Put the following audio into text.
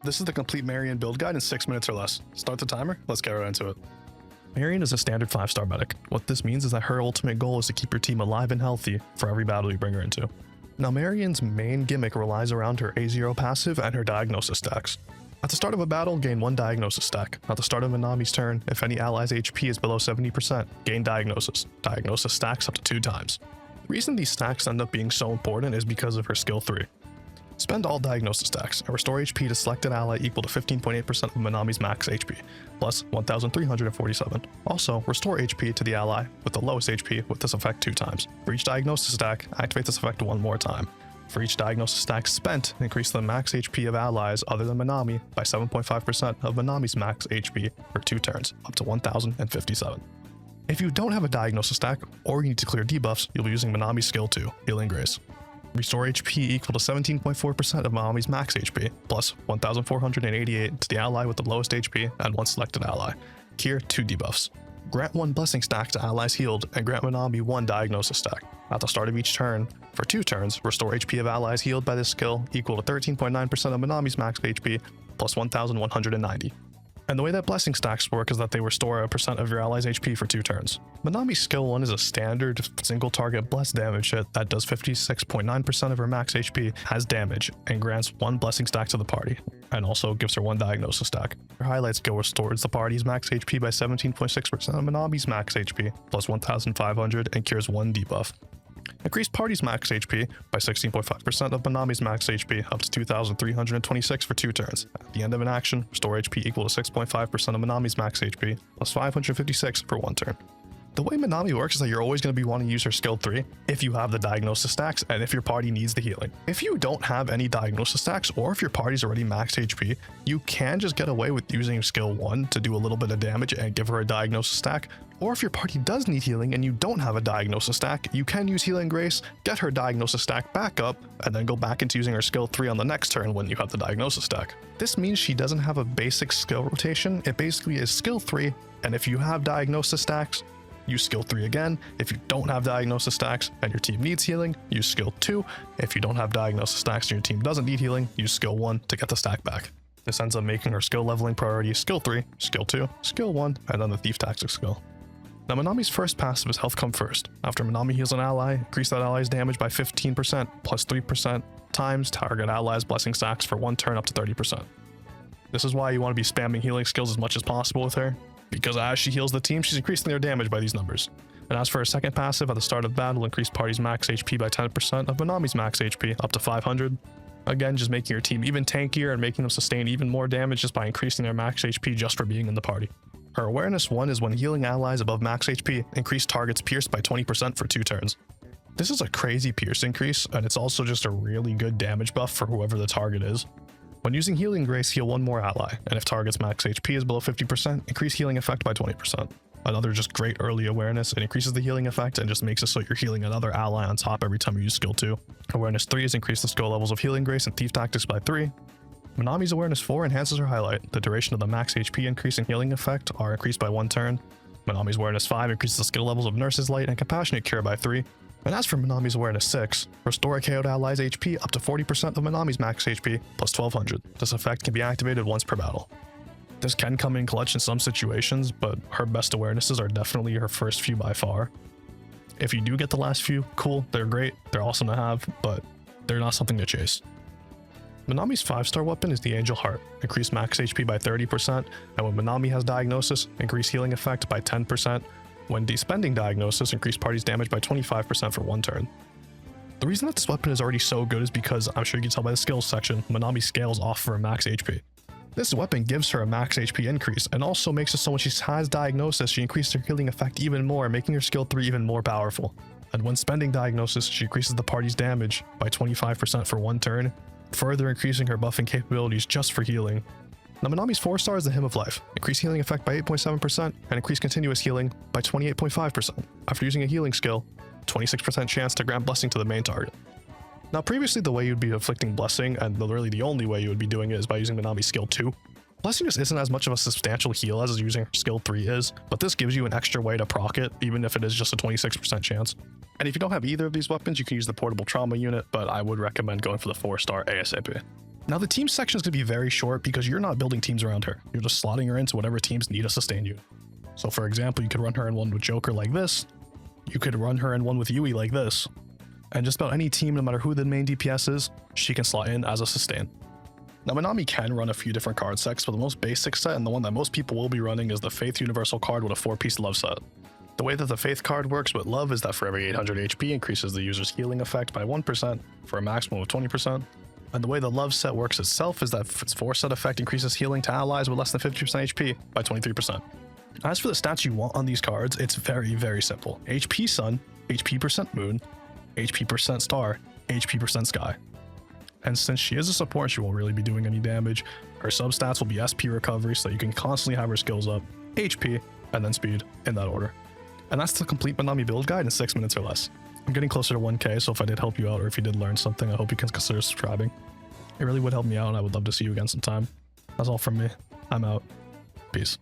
This is the complete Marian build guide in 6 minutes or less. Start the timer, let's get right into it. Marian is a standard 5-star medic. What this means is that her ultimate goal is to keep your team alive and healthy for every battle you bring her into. Now Marian's main gimmick relies around her A0 passive and her diagnosis stacks. At the start of a battle, gain 1 diagnosis stack. At the start of Minami's turn, if any ally's HP is below 70%, gain diagnosis. Diagnosis stacks up to 2 times. The reason these stacks end up being so important is because of her skill 3. Spend all diagnosis stacks and restore HP to selected ally equal to 15.8% of Minami's max HP, plus 1,347. Also, restore HP to the ally with the lowest HP with this effect 2 times. For each diagnosis stack, activate this effect 1 more time. For each diagnosis stack spent, increase the max HP of allies other than Minami by 7.5% of Minami's max HP for 2 turns, up to 1,057. If you don't have a diagnosis stack, or you need to clear debuffs, you'll be using Minami's skill 2, Healing Grace. Restore HP equal to 17.4% of Minami's max HP, plus 1,488 to the ally with the lowest HP and 1 selected ally. Cure 2 debuffs. Grant 1 blessing stack to allies healed, and grant Minami 1 diagnosis stack. At the start of each turn, for 2 turns, restore HP of allies healed by this skill equal to 13.9% of Minami's max HP, plus 1,190. And the way that blessing stacks work is that they restore a percent of your ally's HP for 2 turns. Minami's skill 1 is a standard single target bless damage hit that does 56.9% of her max HP, has damage, and grants 1 blessing stack to the party, and also gives her 1 diagnosis stack. Her highlight skill restores the party's max HP by 17.6% of Minami's max HP, plus 1,500, and cures 1 debuff. Increase party's max HP by 16.5% of Minami's max HP up to 2,326 for 2 turns. At the end of an action, restore HP equal to 6.5% of Minami's max HP, plus 556 for 1 turn. The way Minami works is that you're always going to be wanting to use her skill 3 if you have the diagnosis stacks and if your party needs the healing. If you don't have any diagnosis stacks, or if your party's already max HP, you can just get away with using skill 1 to do a little bit of damage and give her a diagnosis stack. Or if your party does need healing and you don't have a diagnosis stack, you can use Healing Grace, get her diagnosis stack back up, and then go back into using her skill 3 on the next turn when you have the diagnosis stack. This means she doesn't have a basic skill rotation. It basically is skill 3, and if you have diagnosis stacks, use skill 3 again. If you don't have diagnosis stacks and your team needs healing, use skill 2. If you don't have diagnosis stacks and your team doesn't need healing, use skill 1 to get the stack back. This ends up making her skill leveling priority skill 3, skill 2, skill 1, and then the Thief Tactic skill. Now Minami's first passive is Health Come First. After Minami heals an ally, increase that ally's damage by 15%, plus 3% times target allies blessing stacks for 1 turn up to 30%. This is why you want to be spamming healing skills as much as possible with her, because as she heals the team, she's increasing their damage by these numbers. And as for her second passive, at the start of battle, increase party's max HP by 10% of Minami's max HP up to 500. Again, just making your team even tankier and making them sustain even more damage just by increasing their max HP just for being in the party. Her awareness 1 is when healing allies above max HP, increase targets pierced by 20% for 2 turns. This is a crazy pierce increase, and it's also just a really good damage buff for whoever the target is. When using Healing Grace, heal 1 more ally, and if target's max HP is below 50%, increase healing effect by 20%. Another just great early awareness. It increases the healing effect and just makes it so you're healing another ally on top every time you use skill 2. Awareness 3 is increase the skill levels of Healing Grace and Thief Tactics by 3. Minami's awareness 4 enhances her highlight. The duration of the max HP increase and healing effect are increased by 1 turn. Minami's awareness 5 increases the skill levels of Nurse's Light and Compassionate Cure by 3. And as for Minami's awareness 6, restore a KO'd ally's HP up to 40% of Minami's max HP, plus 1200. This effect can be activated once per battle. This can come in clutch in some situations, but her best awarenesses are definitely her first few by far. If you do get the last few, cool, they're great, they're awesome to have, but they're not something to chase. Minami's 5-star weapon is the Angel Heart. Increase max HP by 30%, and when Minami has diagnosis, increase healing effect by 10%. When spending diagnosis, increase party's damage by 25% for 1 turn. The reason that this weapon is already so good is because, I'm sure you can tell by the skills section, Minami scales off for a max HP. This weapon gives her a max HP increase, and also makes it so when she has diagnosis, she increases her healing effect even more, making her skill 3 even more powerful. And when spending diagnosis, she increases the party's damage by 25% for 1 turn, further increasing her buffing capabilities just for healing. Now Minami's 4-star is the Hymn of Life. Increase healing effect by 8.7% and increase continuous healing by 28.5%. After using a healing skill, 26% chance to grant blessing to the main target. Now previously the way you'd be inflicting blessing, and really the only way you would be doing it, is by using Minami's skill 2. Blessing just isn't as much of a substantial heal as using skill 3 is, but this gives you an extra way to proc it, even if it is just a 26% chance. And if you don't have either of these weapons, you can use the portable trauma unit, but I would recommend going for the 4-star ASAP. Now the team section is going to be very short because you're not building teams around her. You're just slotting her into whatever teams need a sustain unit. So for example, you could run her in one with Joker like this. You could run her in one with Yui like this. And just about any team, no matter who the main DPS is, she can slot in as a sustain. Now Minami can run a few different card sets, but the most basic set and the one that most people will be running is the Faith Universal card with a 4-piece love set. The way that the Faith card works with love is that for every 800 HP increases the user's healing effect by 1% for a maximum of 20%. And the way the love set works itself is that its 4-set effect increases healing to allies with less than 50% HP by 23%. As for the stats you want on these cards, it's very, very simple. HP Sun, HP percent Moon, HP percent Star, HP percent Sky. And since she is a support, she won't really be doing any damage. Her substats will be SP recovery, so you can constantly have her skills up, HP, and then speed, in that order. And that's the complete Minami build guide in 6 minutes or less. I'm getting closer to 1K, so if I did help you out or if you did learn something, I hope you can consider subscribing. It really would help me out, and I would love to see you again sometime. That's all from me. I'm out. Peace.